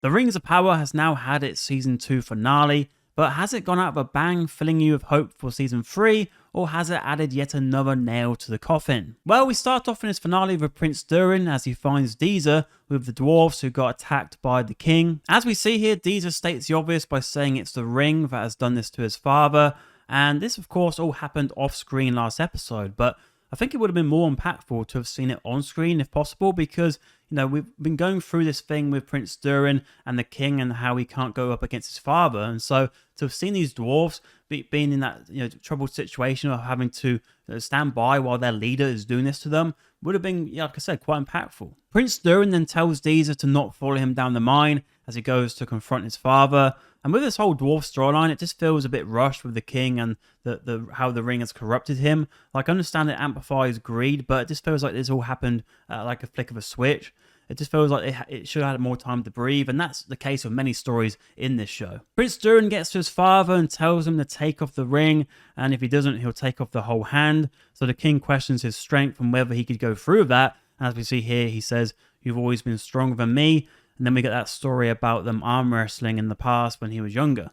The Rings of Power has now had its Season 2 finale, but has it gone out of a bang, filling you with hope for Season 3, or has it added yet another nail to the coffin? Well, we start off in this finale with Prince Durin as he finds Deezer with the dwarves who got attacked by the king. As we see here, Deezer states the obvious by saying it's the ring that has done this to his father, and this of course all happened off screen last episode, but I think it would have been more impactful to have seen it on screen if possible, because we've been going through this thing with Prince Durin and the king and how he can't go up against his father. And so to have seen these dwarves being in that troubled situation of having to stand by while their leader is doing this to them would have been, like I said, quite impactful. Prince Durin then tells Deezer to not follow him down the mine as he goes to confront his father. And with this whole dwarf storyline, it just feels a bit rushed with the king and the how the ring has corrupted him. Like, I understand it amplifies greed, but it just feels like this all happened like a flick of a switch. It just feels like it should have had more time to breathe, and that's the case with many stories in this show. Prince Durin gets to his father and tells him to take off the ring, and if he doesn't, he'll take off the whole hand. So the king questions his strength and whether he could go through that. As we see here, he says, "You've always been stronger than me." And then we get that story about them arm wrestling in the past when he was younger,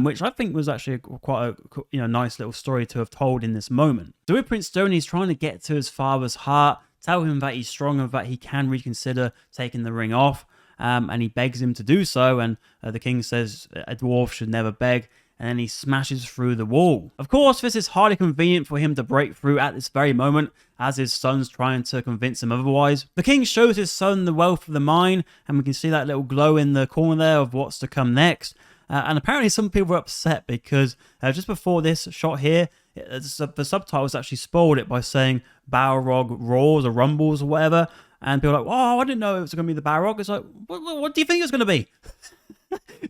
which I think was actually quite a nice little story to have told in this moment. So with Prince Durin, he's trying to get to his father's heart, tell him that he's strong and that he can reconsider taking the ring off, and he begs him to do so, and the king says a dwarf should never beg, and then he smashes through the wall. Of course, this is highly convenient for him to break through at this very moment, as his son's trying to convince him otherwise. The king shows his son the wealth of the mine, and we can see that little glow in the corner there of what's to come next. And apparently some people are upset because just before this shot here, the subtitles actually spoiled it by saying Balrog roars or rumbles or whatever. And people are like, oh, I didn't know it was going to be the Balrog. It's like, what do you think it's going to be?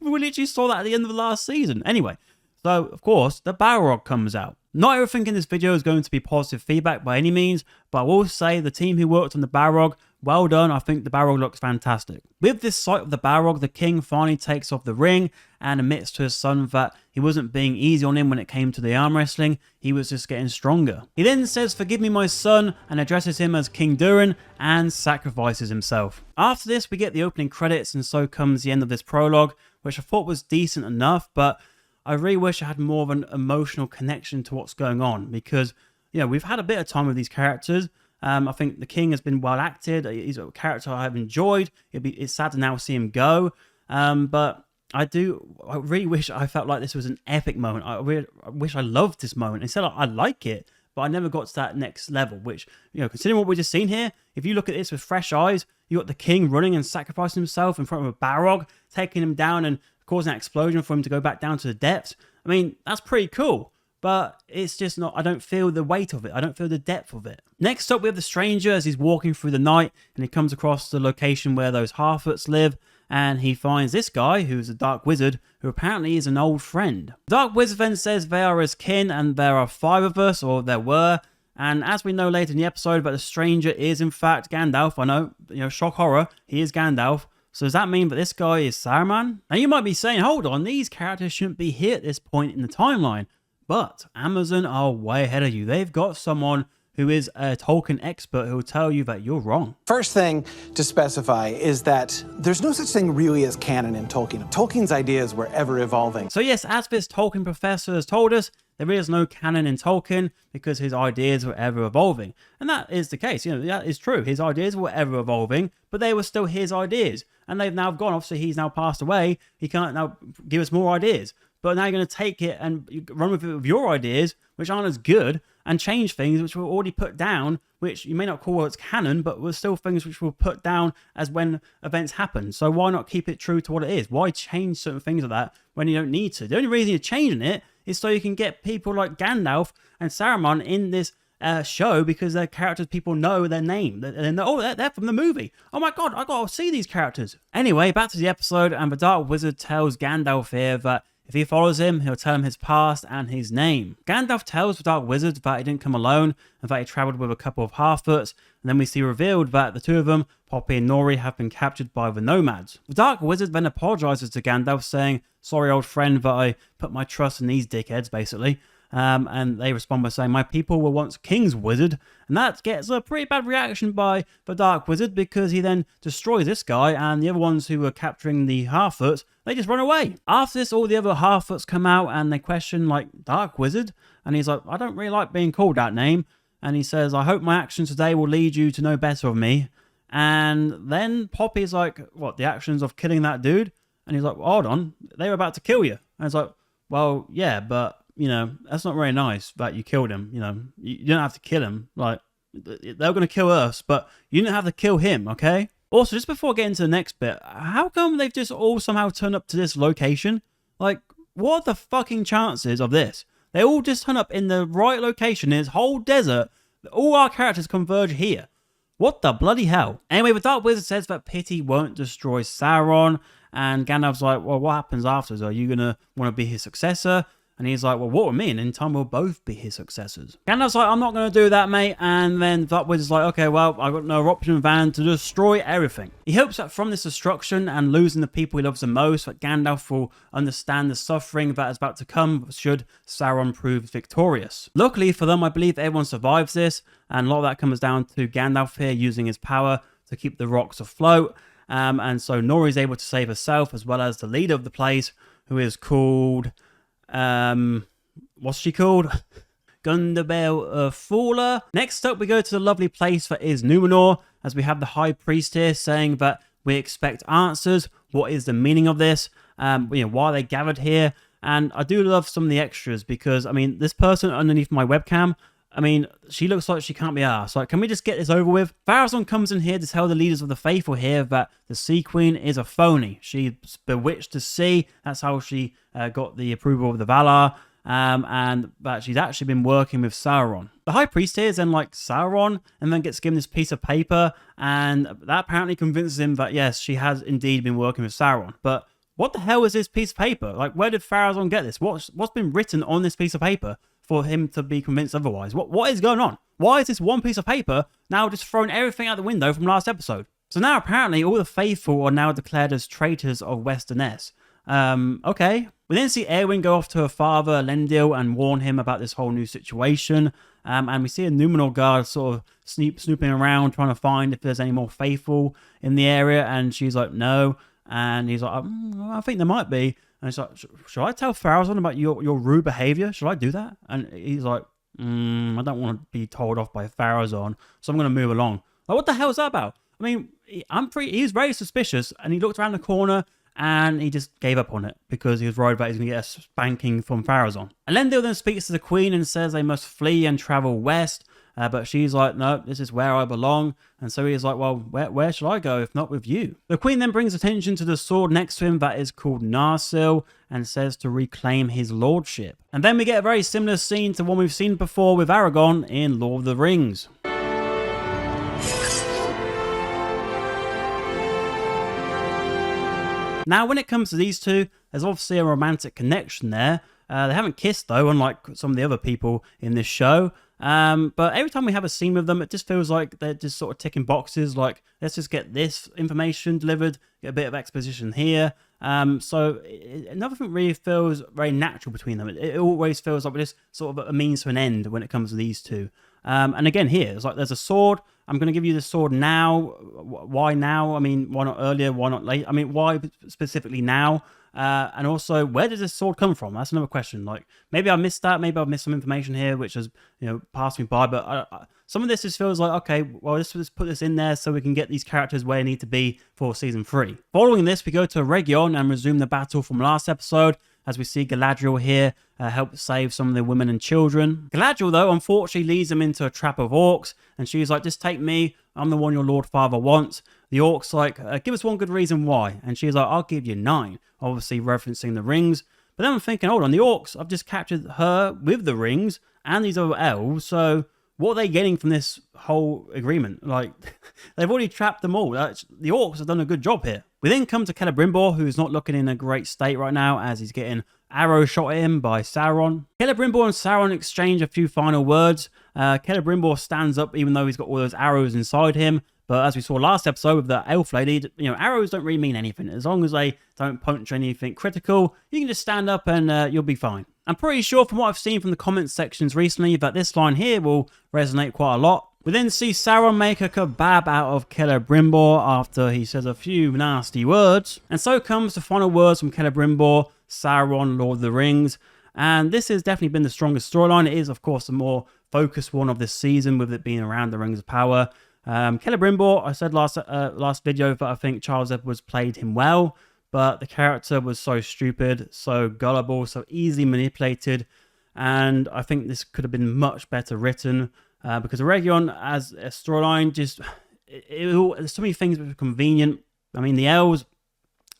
We literally saw that at the end of the last season. Anyway, so of course, the Balrog comes out. Not everything in this video is going to be positive feedback by any means, but I will say the team who worked on the Balrog, well done. I think the Balrog looks fantastic. With this sight of the Balrog, the king finally takes off the ring and admits to his son that he wasn't being easy on him when it came to the arm wrestling, he was just getting stronger. He then says, "Forgive me my son," and addresses him as King Durin and sacrifices himself. After this, we get the opening credits, and so comes the end of this prologue, which I thought was decent enough, but I really wish I had more of an emotional connection to what's going on, because we've had a bit of time with these characters. I think the king has been well acted. He's a character I have enjoyed. It's sad to now see him go, but I really wish I felt like this was an epic moment. I wish I loved this moment. Instead, I like it, but I never got to that next level, which, considering what we just seen here, if you look at this with fresh eyes, you got the king running and sacrificing himself in front of a Balrog, taking him down and causing an explosion for him to go back down to the depths. I mean, that's pretty cool, but it's just not, I don't feel the weight of it. I don't feel the depth of it. Next up, we have the stranger as he's walking through the night, and he comes across the location where those Harfoots live, and he finds this guy who's a dark wizard who apparently is an old friend. The dark wizard then says they are his kin, and there are 5 of us, or there were. And as we know later in the episode, but the stranger is in fact Gandalf. I know, shock horror, he is Gandalf. So does that mean that this guy is Saruman? Now you might be saying, hold on, these characters shouldn't be here at this point in the timeline. But Amazon are way ahead of you. They've got someone who is a Tolkien expert who will tell you that you're wrong. First thing to specify is that there's no such thing really as canon in Tolkien. Tolkien's ideas were ever evolving. So yes, as this Tolkien professor has told us, there is no canon in Tolkien because his ideas were ever evolving. And that is the case, that is true. His ideas were ever evolving, but they were still his ideas. And they've now gone, obviously he's now passed away, he can't now give us more ideas. But now you're going to take it and run with it with your ideas, which aren't as good, and change things which were already put down, which you may not call as canon, but were still things which were put down as when events happen. So why not keep it true to what it is? Why change certain things like that when you don't need to? The only reason you're changing it is so you can get people like Gandalf and Saruman in this show, because they're characters people know their name. They're from the movie. Oh my god, I gotta see these characters. Anyway, back to the episode, and the Dark Wizard tells Gandalf here that if he follows him, he'll tell him his past and his name. Gandalf tells the Dark Wizard that he didn't come alone, and that he travelled with a couple of Harfoots, and then we see revealed that the two of them, Poppy and Nori, have been captured by the Nomads. The Dark Wizard then apologises to Gandalf, saying, "Sorry old friend that I put my trust in these dickheads," basically. And they respond by saying, "My people were once kings, wizard." And that gets a pretty bad reaction by the Dark Wizard, because he then destroys this guy, and the other ones who were capturing the Half-Foots, they just run away. After this, all the other Half-Foots come out and they question, like, Dark Wizard, and he's like, "I don't really like being called that name." And he says, "I hope my actions today will lead you to know better of me." And then Poppy's like, "What, the actions of killing that dude?" And he's like, "Well, hold on, they were about to kill you." And it's like, "Well, yeah, but that's not very nice that you killed him. You don't have to kill him. Like, they're going to kill us, but you didn't have to kill him, okay?" Also, just before getting to the next bit, how come they've just all somehow turned up to this location? Like, what are the fucking chances of this? They all just turn up in the right location in this whole desert. All our characters converge here. What the bloody hell? Anyway, the Dark Wizard says that pity won't destroy Sauron, and Gandalf's like, "Well, what happens afterwards? Are you going to want to be his successor?" And he's like, "Well, what with me? And in time, we'll both be his successors." Gandalf's like, "I'm not going to do that, mate." And then Dark Wizard's like, "Okay, well, I've got no option than to destroy everything." He hopes that from this destruction and losing the people he loves the most, that Gandalf will understand the suffering that is about to come should Sauron prove victorious. Luckily for them, I believe everyone survives this, and a lot of that comes down to Gandalf here using his power to keep the rocks afloat. And so Nori's able to save herself, as well as the leader of the place, who is called... what's she called? Gundabel Faller. Next up, we go to the lovely place that is Numenor, as we have the High Priest here saying that we expect answers. What is the meaning of this? Why are they gathered here? And I do love some of the extras, because, I mean, this person underneath my webcam, I mean, she looks like she can't be arsed. Like, can we just get this over with? Pharazôn comes in here to tell the leaders of the faithful here that the Sea Queen is a phony. She's bewitched the sea. That's how she got the approval of the Valar. And that she's actually been working with Sauron. The High Priest here is then like Sauron, and then gets given this piece of paper, and that apparently convinces him that yes, she has indeed been working with Sauron. But what the hell is this piece of paper? Like, where did Pharazôn get this? What's been written on this piece of paper for him to be convinced otherwise? What is going on? Why is this one piece of paper now just throwing everything out the window from last episode? So now apparently all the faithful are now declared as traitors of Westernesse. Okay. We then see Eowyn go off to her father, Elendil, and warn him about this whole new situation. And we see a Numenor guard sort of snooping around, trying to find if there's any more faithful in the area. And she's like, no. And he's like, I think there might be. And he's like, should I tell Pharazôn about your rude behavior? Should I do that? And he's like, I don't want to be told off by Pharazôn, so I'm going to move along. Like, what the hell is that about? I mean, he's very suspicious, and he looked around the corner, and he just gave up on it because he was worried about he's going to get a spanking from Pharazôn. Elendil then speaks to the Queen and says they must flee and travel west, but she's like, no, this is where I belong. And so he's like, well, where should I go if not with you? The Queen then brings attention to the sword next to him that is called Narsil, and says to reclaim his lordship. And then we get a very similar scene to one we've seen before with Aragorn in Lord of the Rings. Now, when it comes to these two, there's obviously a romantic connection there. They haven't kissed, though, unlike some of the other people in this show. But every time we have a scene with them, it just feels like they're just sort of ticking boxes. Like, let's just get this information delivered, get a bit of exposition here. So nothing really feels very natural between them. It always feels like just sort of a means to an end when it comes to these two. And again, here, it's like there's a sword. I'm going to give you the sword now. Why now? I mean, why not earlier? Why not late? I mean, why specifically now? And also, where does this sword come from? That's another question. Like, maybe I missed that. Maybe I've missed some information here, which has, passed me by. But some of this just feels like, okay, well, let's put this in there so we can get these characters where they need to be for season 3. Following this, we go to Region and resume the battle from last episode, as we see Galadriel here help save some of the women and children. Galadriel, though, unfortunately leads them into a trap of orcs, and she's like, just take me, I'm the one your Lord Father wants. The orcs like, give us one good reason why. And she's like, I'll give you 9, obviously referencing the rings. But then I'm thinking, hold on, the orcs, I've just captured her with the rings and these other elves, so what are they getting from this whole agreement? Like, they've already trapped them all. The orcs have done a good job here. We then come to Celebrimbor, who's not looking in a great state right now, as he's getting arrows shot at him by Sauron. Celebrimbor and Sauron exchange a few final words. Celebrimbor stands up even though he's got all those arrows inside him. But as we saw last episode with the elf lady, arrows don't really mean anything. As long as they don't puncture anything critical, you can just stand up and you'll be fine. I'm pretty sure from what I've seen from the comments sections recently that this line here will resonate quite a lot. We then see Sauron make a kebab out of Celebrimbor after he says a few nasty words. And so comes the final words from Celebrimbor, Sauron, Lord of the Rings. And this has definitely been the strongest storyline. It is, of course, the more focused one of this season, with it being around the Rings of Power. Celebrimbor, I said last video that I think Charles Edwards played him well, but the character was so stupid, so gullible, so easily manipulated, and I think this could have been much better written. Because Eregion as a storyline, just there's so many things that were convenient. I mean, the elves,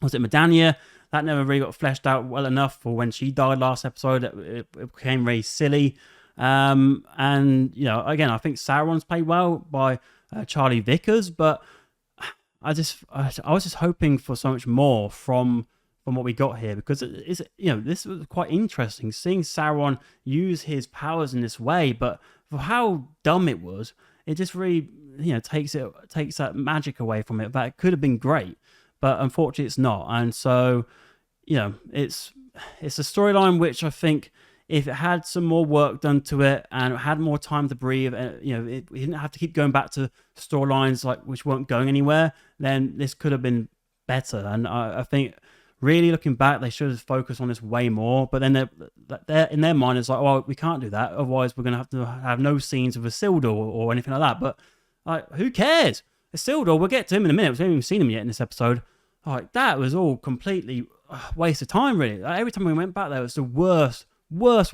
was it Medania? That never really got fleshed out well enough for when she died last episode. It became very silly. And you know, again, I think Sauron's played well by Charlie Vickers, but I was just hoping for so much more from what we got here, because it's, you know, this was quite interesting seeing Sauron use his powers in this way, but for how dumb it was, it just really, you know, takes that magic away from it. That it could have been great, but unfortunately it's not. And so, you know, it's a storyline which I think if it had some more work done to it and it had more time to breathe, you know, it didn't have to keep going back to storylines like which weren't going anywhere, then this could have been better. And I think really looking back, they should have focused on this way more. But then they're in their mind, it's like, well, we can't do that. Otherwise, we're going to have no scenes of Isildur or anything like that. But like, who cares? Isildur, we'll get to him in a minute. We haven't even seen him yet in this episode. Like, that was all completely waste of time, really. Like, every time we went back there, it was the worst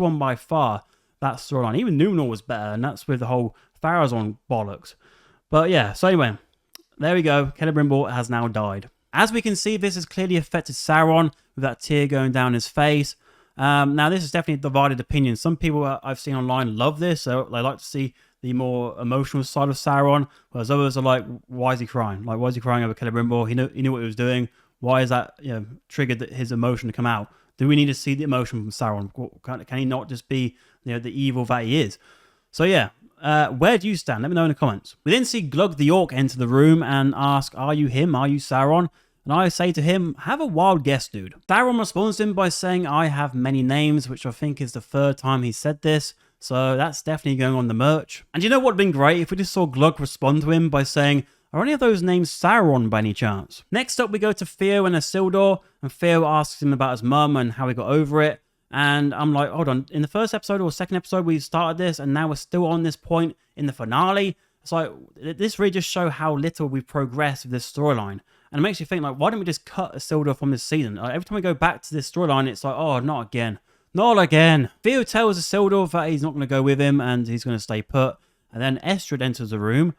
one by far, that storyline. Even Numenor was better, and that's with the whole Pharazôn bollocks. But yeah, so anyway, there we go. Celebrimbor has now died. As we can see, this has clearly affected Sauron, with that tear going down his face. Now, this is definitely divided opinion. Some people I've seen online love this. So they like to see the more emotional side of Sauron, whereas others are like, why is he crying? Like, why is he crying over Celebrimbor? He knew what he was doing. Why is that, you know, triggered his emotion to come out? Do we need to see the emotion from Sauron? Can he not just be, you know, the evil that he is? So yeah, where do you stand? Let me know in the comments. We then see Glug the Orc enter the room and ask, are you him? Are you Sauron? And I say to him, have a wild guess, dude. Sauron responds to him by saying, I have many names, which I think is the third time he said this. So that's definitely going on the merch. And you know what would have been great if we just saw Glug respond to him by saying, are any of those names Sauron by any chance? Next up, we go to Theo and Isildur, and Theo asks him about his mum and how he got over it. And I'm like, hold on, in the first episode or second episode, we started this, and now we're still on this point in the finale. It's like, this really just shows how little we've progressed with this storyline. And it makes you think, like, why don't we just cut Isildur from this season? Like, every time we go back to this storyline, it's like, oh, not again. Not again. Theo tells Isildur that he's not going to go with him and he's going to stay put. And then Estrid enters the room,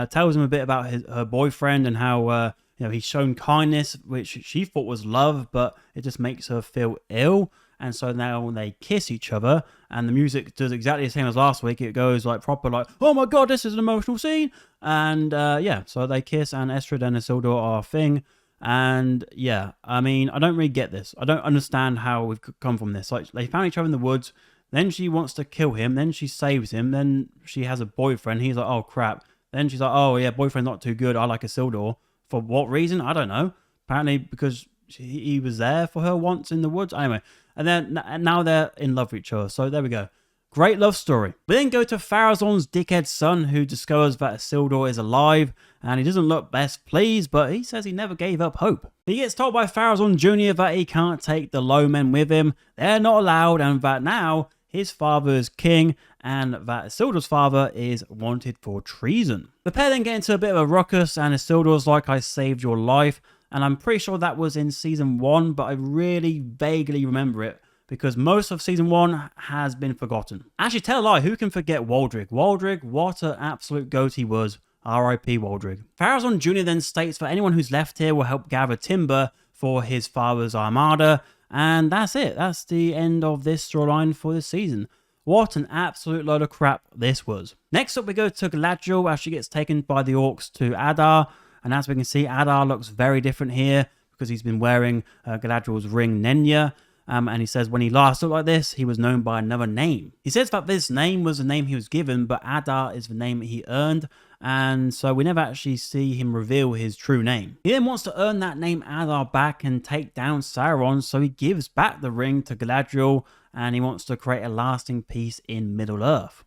tells him a bit about her boyfriend and how, you know, he's shown kindness, which she thought was love, but it just makes her feel ill. And so now they kiss each other, and the music does exactly the same as last week. It goes like proper, like, oh my god, this is an emotional scene. And yeah, so they kiss, and Estrid and Isildur are a thing. And yeah, I mean, I don't really get this. I don't understand how we've come from this. Like, they found each other in the woods, then she wants to kill him, then she saves him, then she has a boyfriend. He's like, oh crap. Then she's like, oh yeah, boyfriend's not too good. I like Isildur. For what reason? I don't know. Apparently because he was there for her once in the woods. Anyway. And then now they're in love with each other. So there we go. Great love story. We then go to Pharazôn's dickhead son, who discovers that Isildur is alive, and he doesn't look best pleased, but he says he never gave up hope. He gets told by Pharazôn Jr. that he can't take the low men with him, they're not allowed, and that now his father is king, and that Isildur's father is wanted for treason. The pair then get into a bit of a ruckus, and Isildur's like, I saved your life. And I'm pretty sure that was in season 1, but I really vaguely remember it because most of season 1 has been forgotten. Actually, tell a lie, who can forget Waldrig? Waldrig, what an absolute goat he was. R.I.P. Waldrig. Pharazôn Jr. then states that anyone who's left here will help gather timber for his father's armada. And that's it. That's the end of this storyline for this season. What an absolute load of crap this was. Next up, we go to Galadriel as she gets taken by the orcs to Adar. And as we can see, Adar looks very different here because he's been wearing Galadriel's ring, Nenya. And he says when he last looked like this, he was known by another name. He says that this name was the name he was given, but Adar is the name he earned. and so we never actually see him reveal his true name. He then wants to earn that name Adar back and take down Sauron, so he gives back the ring to Galadriel, and he wants to create a lasting peace in Middle-earth.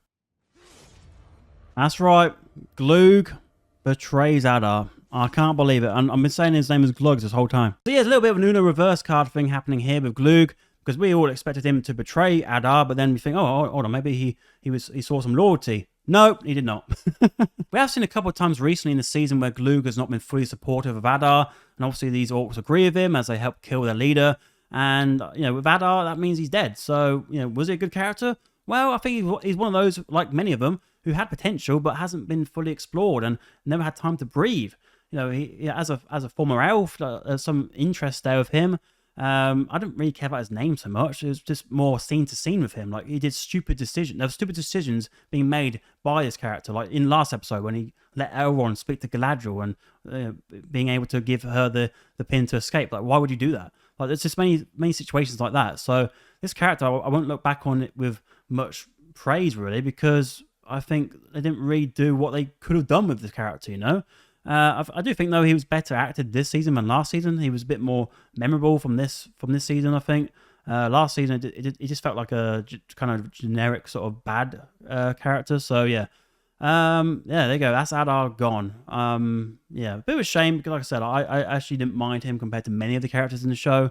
That's right, Glug betrays Adar. I can't believe it. I've been saying his name is Glug this whole time. So yeah, there's a little bit of an Uno reverse card thing happening here with Glug, because we all expected him to betray Adar, but then we think, oh, hold on, maybe he saw some loyalty. No, he did not. We have seen a couple of times recently in the season where Glug has not been fully supportive of Adar, and obviously these orcs agree with him as they help kill their leader. And, with Adar, that means he's dead. So, was he a good character? Well, I think he's one of those, like many of them, who had potential but hasn't been fully explored and never had time to breathe. He as a former elf, there's some interest there with him. I didn't really care about his name so much. It was just more scene to scene with him. Like, he did stupid decisions. There were stupid decisions being made by this character. Like in last episode when he let Elrond speak to Galadriel and being able to give her the pin to escape. Like, why would you do that? Like, there's just many situations like that. So this character, I won't look back on it with much praise really, because I think they didn't really do what they could have done with this character, I do think, though, he was better acted this season than last season. He was a bit more memorable from this season, I think. Last season, it just felt like a kind of generic sort of bad character. So, yeah. There you go. That's Adar gone. A bit of a shame, because like I said, I actually didn't mind him compared to many of the characters in the show.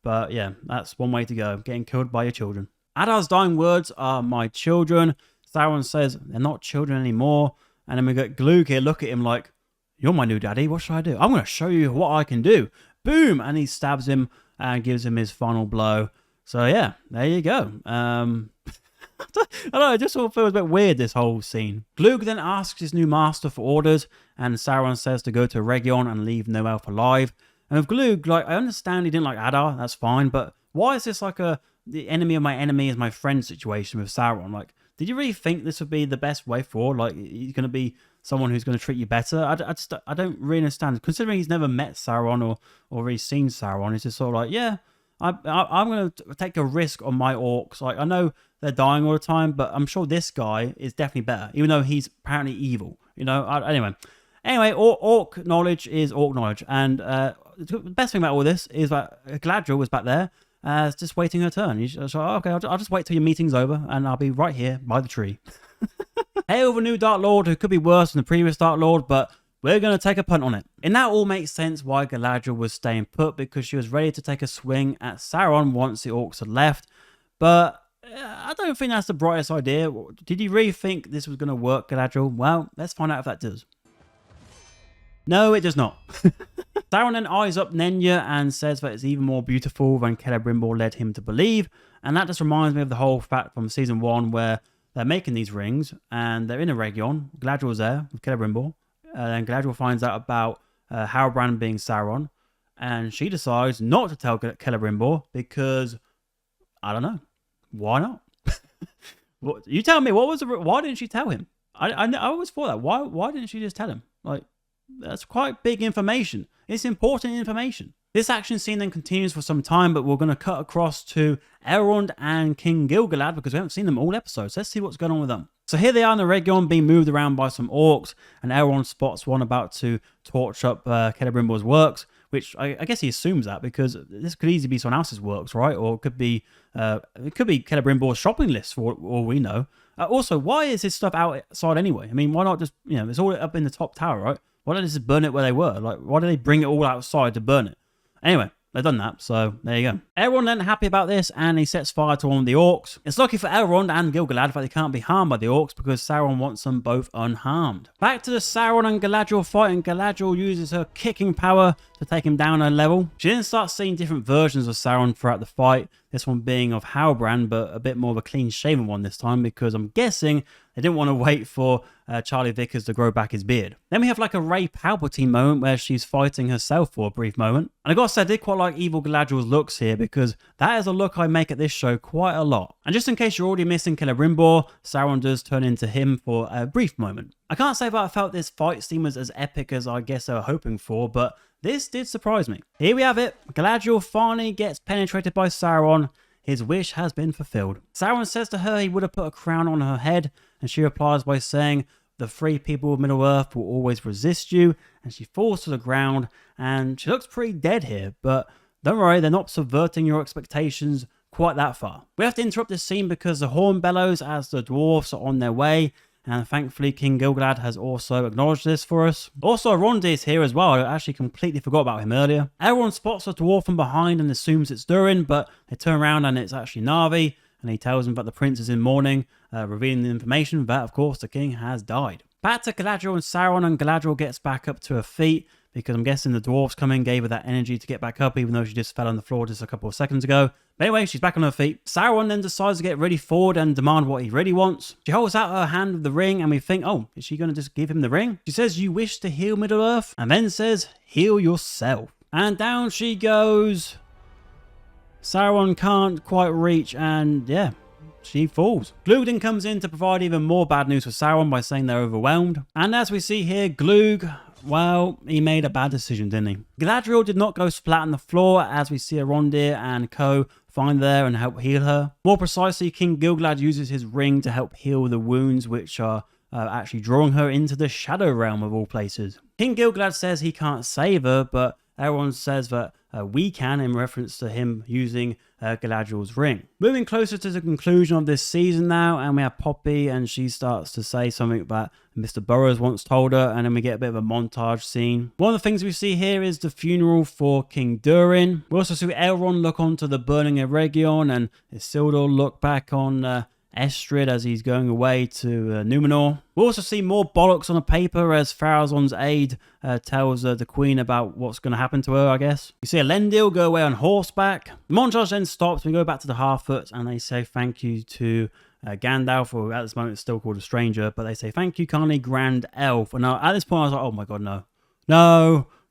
But, yeah, that's one way to go, getting killed by your children. Adar's dying words are, "my children." Sauron says, "they're not children anymore." And then we got Glug here, look at him like, "You're my new daddy, what should I do? I'm going to show you what I can do." Boom! And he stabs him and gives him his final blow. So yeah, there you go. I don't know, it just sort of feels a bit weird, this whole scene. Glug then asks his new master for orders, and Sauron says to go to Region and leave no elf alive. And with Glug, like, I understand he didn't like Adar, that's fine, but why is this like the enemy of my enemy is my friend situation with Sauron? Like, did you really think this would be the best way forward? Like, he's going to be someone who's going to treat you better? I don't really understand. Considering he's never met Sauron or really seen Sauron, it's just sort of like, yeah, I'm going to take a risk on my orcs. Like, I know they're dying all the time, but I'm sure this guy is definitely better, even though he's apparently evil. Anyway, orc knowledge is orc knowledge. And the best thing about all this is that Galadriel was back there, just waiting her turn. She's like, okay, I'll just wait till your meeting's over, and I'll be right here by the tree. Hail the new Dark Lord, who could be worse than the previous Dark Lord, but we're going to take a punt on it. And that all makes sense why Galadriel was staying put, because she was ready to take a swing at Sauron once the orcs had left. But I don't think that's the brightest idea. Did you really think this was going to work, Galadriel? Well, let's find out if that does. No, it does not. Sauron then eyes up Narya and says that it's even more beautiful than Celebrimbor led him to believe. And that just reminds me of the whole fact from season 1 where they're making these rings and they're in a Region. Galadriel's there with Celebrimbor. Then Galadriel finds out about Halbrand being Sauron. And she decides not to tell Celebrimbor because, I don't know, why not? You tell me, why didn't she tell him? I always thought that. Why didn't she just tell him? Like, that's quite big information. It's important information. This action scene then continues for some time, but we're going to cut across to Elrond and King Gil-galad because we haven't seen them all episodes. Let's see what's going on with them. So here they are in the Region being moved around by some orcs, and Elrond spots one about to torch up Celebrimbor's works, which I guess he assumes that because this could easily be someone else's works, right? Or it could be Celebrimbor's shopping list for all we know. Also, why is his stuff outside anyway? I mean, why not just, it's all up in the top tower, right? Why don't they just burn it where they were? Like, why do they bring it all outside to burn it? Anyway, they've done that, so there you go. Elrond then happy about this, and he sets fire to one of the orcs. It's lucky for Elrond and Gil-galad that they can't be harmed by the orcs because Sauron wants them both unharmed. Back to the Sauron and Galadriel fight, and Galadriel uses her kicking power to take him down a level. She then starts seeing different versions of Sauron throughout the fight, this one being of Halbrand, but a bit more of a clean-shaven one this time because I'm guessing they didn't want to wait for Charlie Vickers to grow back his beard. Then we have like a Rey Palpatine moment where she's fighting herself for a brief moment. And I gotta say, I did quite like Evil Galadriel's looks here because that is a look I make at this show quite a lot. And just in case you're already missing Celebrimbor, Sauron does turn into him for a brief moment. I can't say that I felt this fight scene was as epic as I guess they were hoping for, but this did surprise me. Here we have it. Galadriel finally gets penetrated by Sauron. His wish has been fulfilled. Sauron says to her he would have put a crown on her head, and she replies by saying, the free people of Middle-earth will always resist you, and she falls to the ground, and she looks pretty dead here, but don't worry, they're not subverting your expectations quite that far. We have to interrupt this scene because the horn bellows as the dwarfs are on their way, and thankfully King Gil-galad has also acknowledged this for us. Also, Arondir is here as well. I actually completely forgot about him earlier. Elrond spots a dwarf from behind and assumes it's Durin, but they turn around and it's actually Na'vi, and he tells him that the prince is in mourning, revealing the information that, of course, the king has died. Back to Galadriel and Sauron, and Galadriel gets back up to her feet, because I'm guessing the dwarfs coming gave her that energy to get back up, even though she just fell on the floor just a couple of seconds ago. But anyway, she's back on her feet. Sauron then decides to get really forward and demand what he really wants. She holds out her hand with the ring, and we think, oh, is she going to just give him the ring? She says, you wish to heal Middle-earth? And then says, heal yourself. And down she goes. Sauron can't quite reach, and yeah, she falls. Glúdin comes in to provide even more bad news for Sauron by saying they're overwhelmed. And as we see here, Glúg, well, he made a bad decision, didn't he? Galadriel did not go splat on the floor, as we see Arondir and co find there and help heal her. More precisely, King Gil-galad uses his ring to help heal the wounds which are actually drawing her into the Shadow Realm of all places. King Gil-galad says he can't save her, but Elrond says that we can, in reference to him using Galadriel's ring. Moving closer to the conclusion of this season now, and we have Poppy, and she starts to say something that Mr. Burrows once told her, and then we get a bit of a montage scene. One of the things we see here is the funeral for King Durin. We also see Elrond look onto the burning Eregion, and Isildur look back on Estrid as he's going away to Numenor. We also see more bollocks on a paper as Pharazôn's aide tells the queen about what's going to happen to her, I guess. You see Elendil go away on horseback. The montage then stops. We go back to the Harfoots and they say thank you to Gandalf, or at this moment it's still called a stranger, but they say thank you kindly Grand Elf. And at this point I was like, oh my god, no.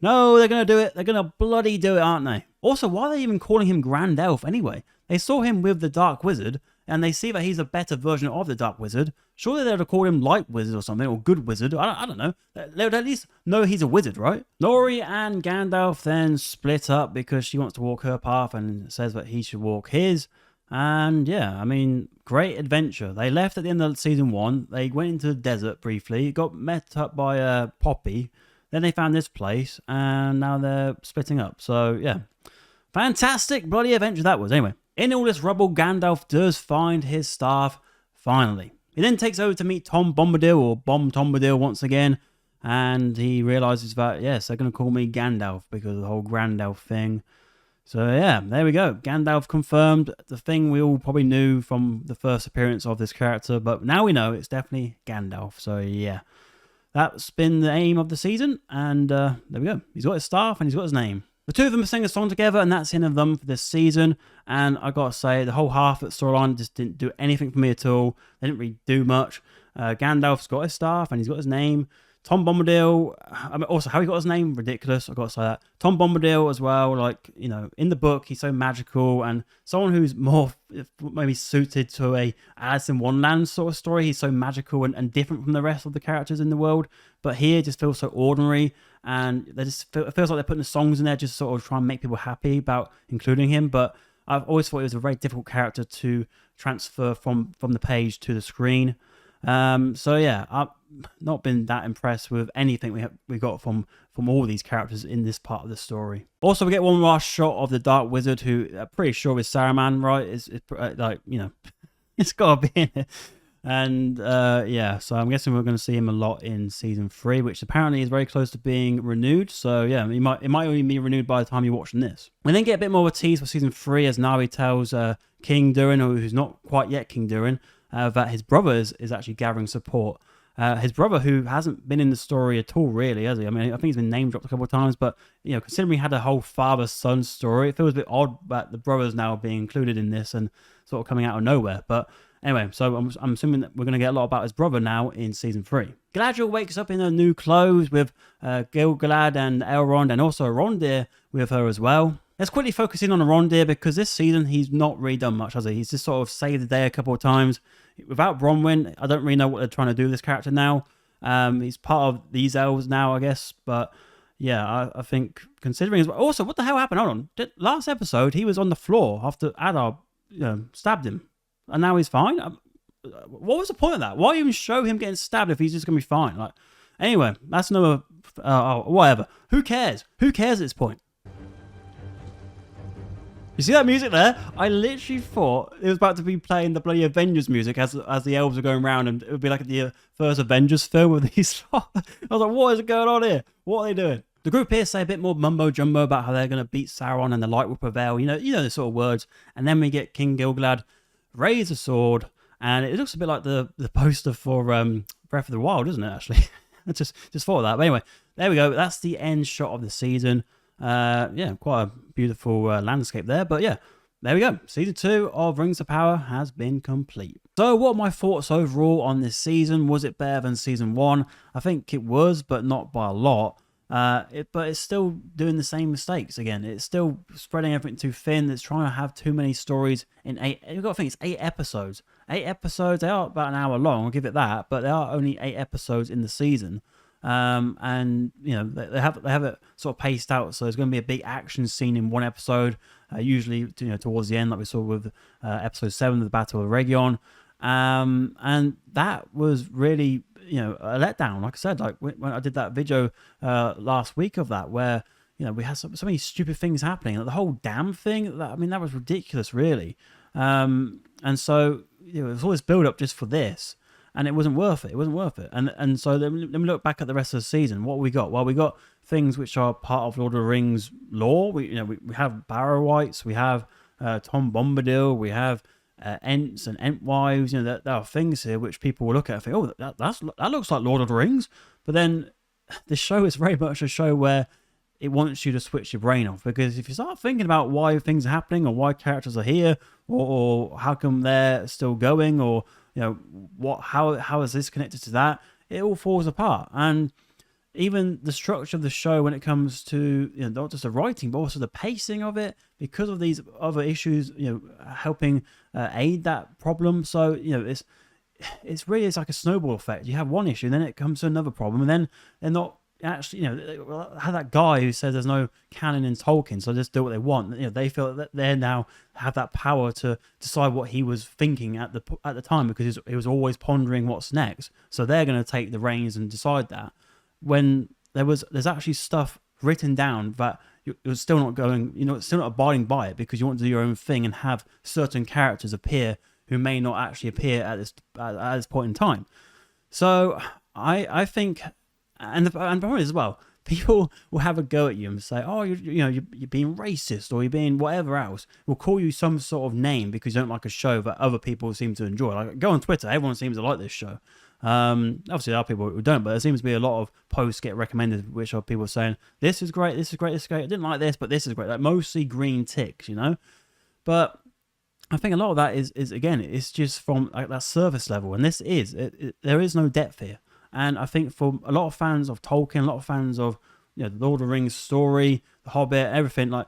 No, they're going to do it. They're going to bloody do it, aren't they? Also, why are they even calling him Grand Elf anyway? They saw him with the Dark Wizard, and they see that he's a better version of the Dark Wizard. Surely they'd have called him Light Wizard or something, or Good Wizard. I don't know. They would at least know he's a wizard, right? Nori and Gandalf then split up because she wants to walk her path and says that he should walk his. And yeah, I mean, great adventure. They left at the end of season 1. They went into the desert briefly, got met up by Poppy. Then they found this place, and now they're splitting up. So yeah, fantastic bloody adventure that was. Anyway, in all this rubble, Gandalf does find his staff, finally. He then takes over to meet Tom Bombadil, or Bomb Tombadil once again, and he realizes that, yes, they're going to call me Gandalf because of the whole Grandalf thing. So yeah, there we go. Gandalf confirmed, the thing we all probably knew from the first appearance of this character, but now we know it's definitely Gandalf. So yeah, that's been the aim of the season, and there we go. He's got his staff and he's got his name. The two of them sing a song together, and that's the end of them for this season. And I gotta say, the whole Harfoot storyline just didn't do anything for me at all. They didn't really do much. Gandalf's got his staff and he's got his name. Tom Bombadil, I mean, also how he got his name, ridiculous. I gotta say that. Tom Bombadil as well, like, you know, in the book he's so magical, and someone who's more maybe suited to a Alice in Wonderland sort of story. He's so magical and different from the rest of the characters in the world, but here it just feels so ordinary, and they just it feels like they're putting the songs in there just sort of try and make people happy about including him. But I've always thought he was a very difficult character to transfer from the page to the screen. So yeah, I've not been that impressed with anything we got from all these characters in this part of the story. Also, we get one last shot of the Dark Wizard, who I'm pretty sure is Saruman, right? It's like, you know, it's got to be in it. And yeah, so I'm guessing we're going to see him a lot in season 3, which apparently is very close to being renewed. So yeah, it might even be renewed by the time you're watching this. We then get a bit more of a tease for season 3 as Nari tells King Durin, who's not quite yet King Durin, that his brother is actually gathering support. His brother, who hasn't been in the story at all, really, has he? I mean, I think he's been name dropped a couple of times, but, you know, considering he had a whole father-son story, it feels a bit odd that the brothers now being included in this and sort of coming out of nowhere. But anyway, so I'm assuming that we're going to get a lot about his brother now in season 3. Galadriel wakes up in her new clothes with Gil-galad and Elrond, and also Arondir with her as well. Let's quickly focus in on Arondir, because this season he's not really done much, has he? He's just sort of saved the day a couple of times. Without Bronwyn, I don't really know what they're trying to do with this character now. He's part of these elves now, I guess. But yeah, I think considering... Also, what the hell happened? Hold on. Last episode, he was on the floor after Adar stabbed him. And now he's fine? what was the point of that? Why even show him getting stabbed if he's just gonna be fine? Like, anyway, that's another whatever. Who cares? Who cares at this point? You see that music there? I literally thought it was about to be playing the bloody Avengers music as the elves are going around, and it would be like the first Avengers film with these. I was like, what is going on here? What are they doing? The group here say a bit more mumbo jumbo about how they're going to beat Sauron and the light will prevail. You know the sort of words. And then we get King Gilgalad raise a sword, and it looks a bit like the poster for Breath of the Wild, doesn't it? Actually, I just thought of that. But anyway, there we go. That's the end shot of the season. Yeah, quite a beautiful landscape there. But yeah, there we go. Season 2 of Rings of Power has been complete. So what are my thoughts overall on this season? Was it better than season 1? I think it was, but not by a lot. But it's still doing the same mistakes again. It's still spreading everything too thin. It's trying to have too many stories in 8. You've got to think it's 8 episodes. 8 episodes, they are about an hour long, I'll give it that, but there are only 8 episodes in the season. And you know they have it sort of paced out, so there's going to be a big action scene in one episode, usually towards the end, like we saw with episode 7, the Battle of Region, and that was really a letdown. Like I said, like when I did that video last week of that, where we had so many stupid things happening, like the whole dam thing. That was ridiculous, really. And so it was all this build up just for this. And it wasn't worth it. It wasn't worth it. And so then we look back at the rest of the season. What we got? Well, we got things which are part of Lord of the Rings lore. We have Barrow-wights. We have Tom Bombadil. We have Ents and Entwives. There are things here which people will look at and think, oh, that looks like Lord of the Rings. But then the show is very much a show where it wants you to switch your brain off, because if you start thinking about why things are happening or why characters are here or how come they're still going, or how is this connected to that, it all falls apart. And even the structure of the show, when it comes to not just the writing but also the pacing of it, because of these other issues helping aid that problem. So it's really like a snowball effect. You have one issue, and then it comes to another problem, and then they're not actually have that guy who says there's no canon in Tolkien, so just do what they want. They feel that they now have that power to decide what he was thinking at the time, because he was always pondering what's next. So they're going to take the reins and decide that, when there's actually stuff written down that you're still not going, still not abiding by it, because you want to do your own thing and have certain characters appear who may not actually appear at this point in time. So I think. And the problem is as well, people will have a go at you and say, "Oh, you're being racist, or you're being whatever else." Will call you some sort of name because you don't like a show that other people seem to enjoy. Like, go on Twitter, everyone seems to like this show. Obviously, there are people who don't, but there seems to be a lot of posts get recommended which are people saying, "This is great, this is great, this is great. I didn't like this, but this is great." Like, mostly green ticks, But I think a lot of that is again, it's just from like that surface level, and there is no depth here. And I think for a lot of fans of Tolkien, a lot of fans of the Lord of the Rings story, The Hobbit, everything, like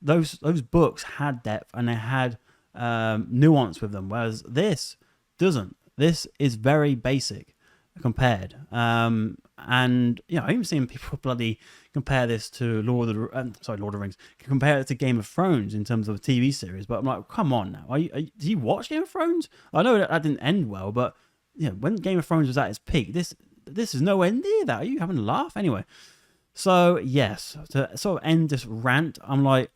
those books had depth and they had nuance with them, whereas this doesn't. This is very basic compared. And I've even seen people bloody compare this to Lord of the Rings, compare it to Game of Thrones in terms of a TV series. But I'm like, come on now, do you watch Game of Thrones? I know that didn't end well, but when Game of Thrones was at its peak, this is nowhere near that. Are you having a laugh? Anyway, so yes, to sort of end this rant, I'm like,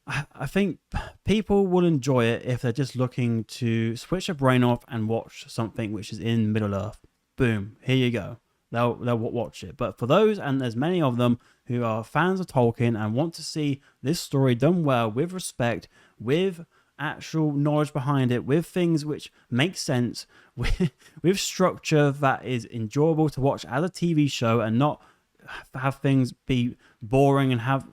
I think people will enjoy it if they're just looking to switch their brain off and watch something which is in Middle Earth. Boom, here you go. They'll watch it. But for those, and there's many of them who are fans of Tolkien and want to see this story done well, with respect, with actual knowledge behind it, with things which make sense, with structure that is enjoyable to watch as a TV show, and not have things be boring and have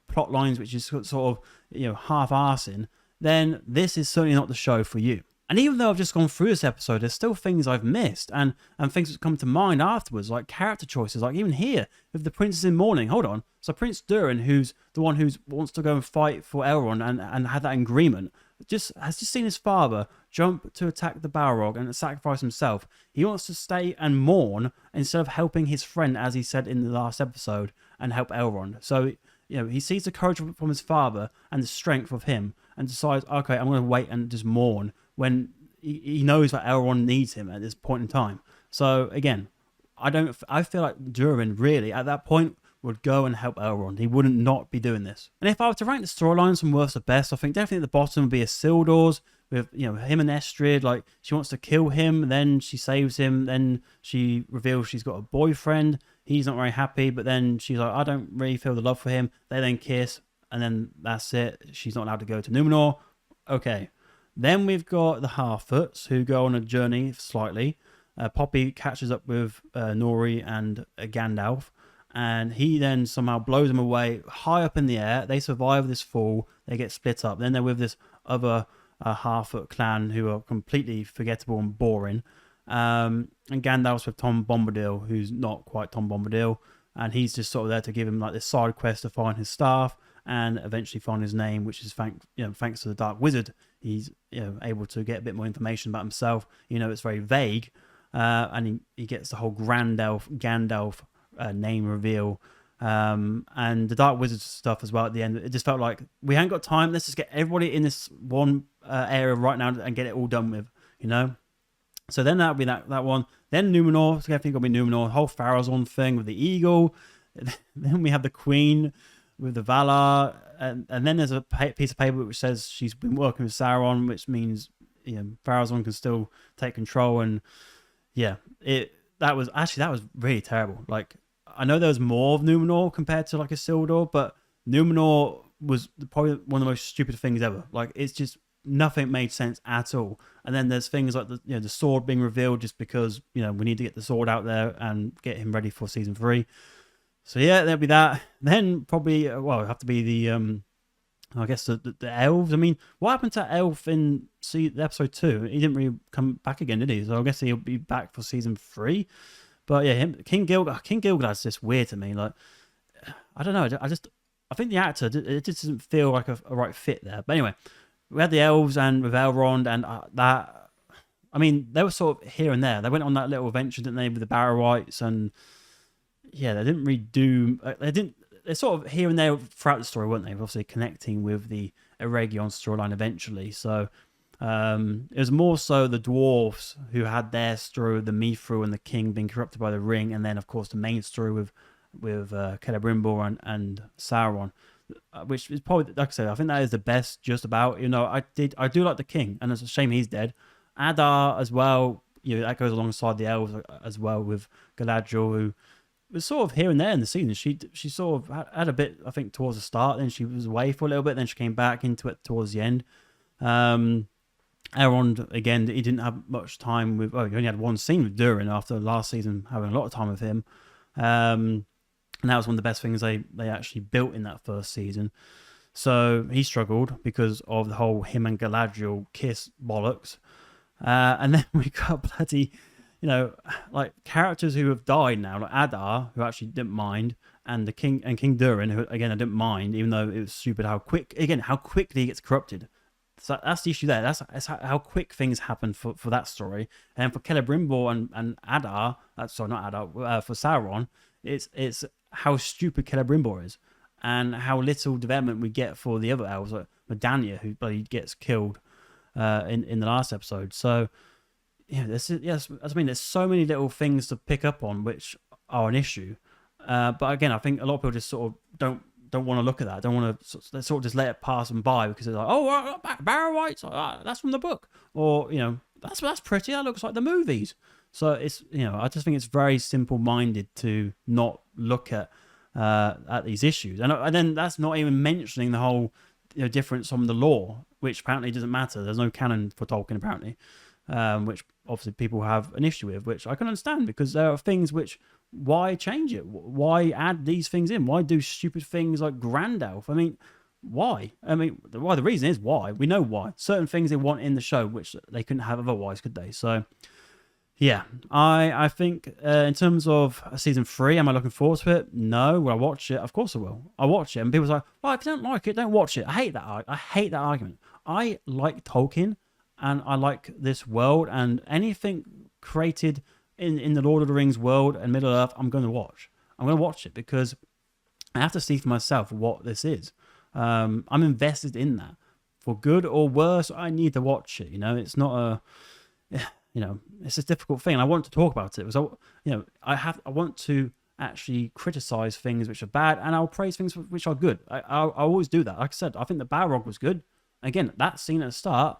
plot lines which is sort of half-arsing, then this is certainly not the show for you. And even though I've just gone through this episode, there's still things I've missed, and things that come to mind afterwards, like character choices, like even here with the Princess in Mourning. Hold on. So Prince Durin, who's the one who wants to go and fight for Elrond and had that agreement, has just seen his father jump to attack the Balrog and sacrifice himself. He wants to stay and mourn instead of helping his friend, as he said in the last episode, and help Elrond. So he sees the courage from his father and the strength of him, and decides, okay, I'm going to wait and just mourn, when he knows that Elrond needs him at this point in time. So again, I feel like Durin really at that point would go and help Elrond. He wouldn't not be doing this. And if I were to rank the storylines from worst to best, I think definitely at the bottom would be Isildur's with, you know, him and Estrid. Like, she wants to kill him, then she saves him, then she reveals she's got a boyfriend. He's not very happy, but then she's like, I don't really feel the love for him. They then kiss, and then that's it. She's not allowed to go to Numenor. Okay. Then we've got the Harfoots, who go on a journey slightly. Poppy catches up with Nori and Gandalf, and he then somehow blows them away high up in the air. They survive this fall. They get split up. Then they're with this other Harfoot clan who are completely forgettable and boring. And Gandalf's with Tom Bombadil, who's not quite Tom Bombadil, and he's just sort of there to give him like this side quest to find his staff and eventually find his name, which is thanks to the Dark Wizard. He's able to get a bit more information about himself. It's very vague, and he gets the whole Gandalf name reveal, and the Dark Wizard stuff as well at the end. It just felt like we hadn't got time. Let's just get everybody in this one area right now and get it all done with. So then that'll be that one. Then Numenor. So I think it'll be Numenor. The whole Pharazôn thing with the eagle. Then we have the Queen with the Valar, and then there's a piece of paper which says she's been working with Sauron, which means Pharazôn can still take control. And that was really terrible. Like, I know there was more of Numenor compared to like Isildur, but Numenor was probably one of the most stupid things ever. Like, it's just nothing made sense at all. And then there's things like the sword being revealed just because we need to get the sword out there and get him ready for season 3. So yeah, there'll be that. Then probably it'll have to be the I guess the elves. I mean, what happened to Elf in episode 2? He didn't really come back again, did he? So I guess he'll be back for season 3. But yeah, King Gilgalad's just weird to me. Like, I don't know. I think the actor, it just doesn't feel like a right fit there. But anyway, we had the elves and with Elrond and that. I mean, they were sort of here and there. They went on that little adventure, didn't they, with the Barrow-wights, and yeah, they didn't really do. They're sort of here and there throughout the story, weren't they? Obviously connecting with the Eregion storyline eventually. So it was more so the dwarves who had their story with the Mithril and the king being corrupted by the ring, and then of course the main story with Celebrimbor and Sauron, which is probably, like I said, I think that is the best. Just about, I do like the king, and it's a shame he's dead. Adar as well, that goes alongside the elves as well with Galadriel, who was sort of here and there in the season. She sort of had a bit, I think, towards the start. Then she was away for a little bit. Then she came back into it towards the end. Elrond, again, he didn't have much time with. Oh, he only had one scene with Durin after last season having a lot of time with him. And that was one of the best things they actually built in that first season. So he struggled because of the whole him and Galadriel kiss bollocks. And then we got bloody, like characters who have died now, like Adar, who actually didn't mind, and King Durin, who again I didn't mind, even though it was stupid how quickly he gets corrupted. So that's the issue there. That's how quick things happen for that story. And for Celebrimbor and Adar, sorry, not Adar, for Sauron, it's how stupid Celebrimbor is, and how little development we get for the other elves, like Medania, who bloody gets killed in the last episode. So yeah, there's so many little things to pick up on which are an issue. But again, I think a lot of people just sort of don't want to look at that. Don't want to sort of just let it pass them by because they're like, oh, Barrow-wights, that's from the book, or that's pretty. That looks like the movies. So it's I just think it's very simple-minded to not look at these issues, and then that's not even mentioning the whole difference from the lore, which apparently doesn't matter. There's no canon for Tolkien apparently. Which obviously people have an issue with, which I can understand because there are things which, why change it? Why add these things in? Why do stupid things like Gandalf? I mean, why? The reason is why. We know why. Certain things they want in the show which they couldn't have otherwise, could they? So yeah, I think in terms of season 3, am I looking forward to it? No. Will I watch it? Of course I will. I'll watch it. And people say, well, if you don't like it, don't watch it. I hate that argument. I like Tolkien, and I like this world, and anything created in the Lord of the Rings world and Middle Earth, I'm going to watch. I'm going to watch it because I have to see for myself what this is. I'm invested in that. For good or worse, I need to watch it. It's not you know, it's a difficult thing. And I want to talk about it because I want to actually criticize things which are bad, and I'll praise things which are good. I always do that. Like I said, I think the Balrog was good. Again, that scene at the start,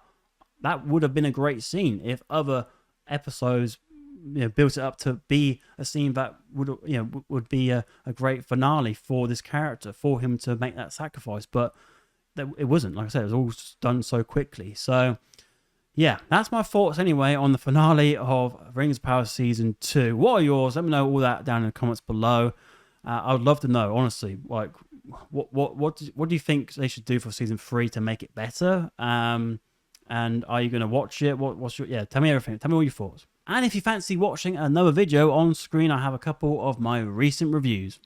that would have been a great scene if other episodes, built it up to be a scene that would be a great finale for this character, for him to make that sacrifice. But it wasn't. Like I said, it was all done so quickly. So yeah, that's my thoughts anyway on the finale of Rings of Power Season 2. What are yours? Let me know all that down in the comments below. I would love to know, honestly, like, what do you think they should do for Season 3 to make it better? And are you going to watch it? Tell me everything. Tell me all your thoughts. And if you fancy watching another video on screen, I have a couple of my recent reviews.